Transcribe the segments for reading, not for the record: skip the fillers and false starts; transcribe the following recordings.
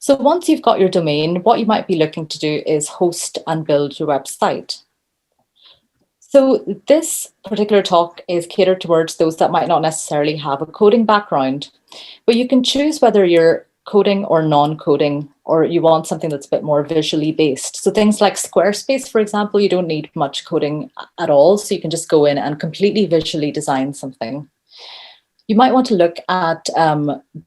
So once you've got your domain, what you might be looking to do is host and build your website. So this particular talk is catered towards those that might not necessarily have a coding background, but you can choose whether you're coding or non-coding, or you want something that's a bit more visually based. So things like Squarespace, for example, you don't need much coding at all. So you can just go in and completely visually design something. You might want to look at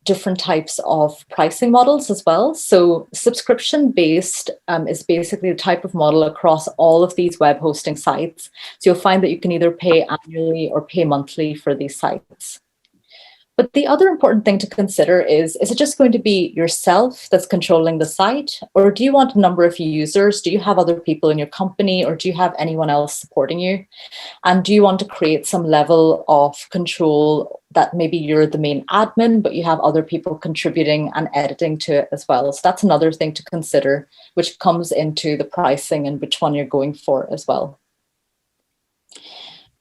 different types of pricing models as well. So subscription-based is basically the type of model across all of these web hosting sites. So you'll find that you can either pay annually or pay monthly for these sites. But the other important thing to consider is it just going to be yourself that's controlling the site? Or do you want a number of users? Do you have other people in your company, or do you have anyone else supporting you? And do you want to create some level of control that maybe you're the main admin, but you have other people contributing and editing to it as well? So that's another thing to consider, which comes into the pricing and which one you're going for as well.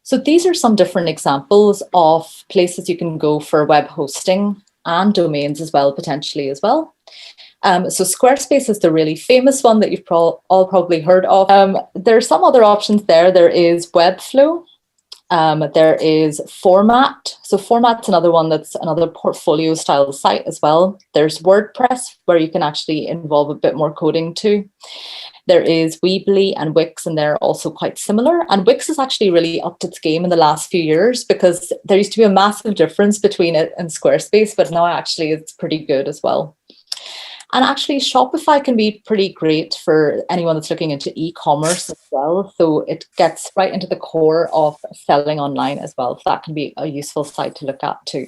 So these are some different examples of places you can go for web hosting and domains as well, potentially as well. So Squarespace is the really famous one that you've all probably heard of. There are some other options there. There is Webflow. There is Format. So Format's another one that's another portfolio style site as well. There's WordPress, where you can actually involve a bit more coding too. There is Weebly and Wix, and they're also quite similar. And Wix has actually really upped its game in the last few years, because there used to be a massive difference between it and Squarespace, but now actually it's pretty good as well. And actually Shopify can be pretty great for anyone that's looking into e-commerce as well. So it gets right into the core of selling online as well. So that can be a useful site to look at too.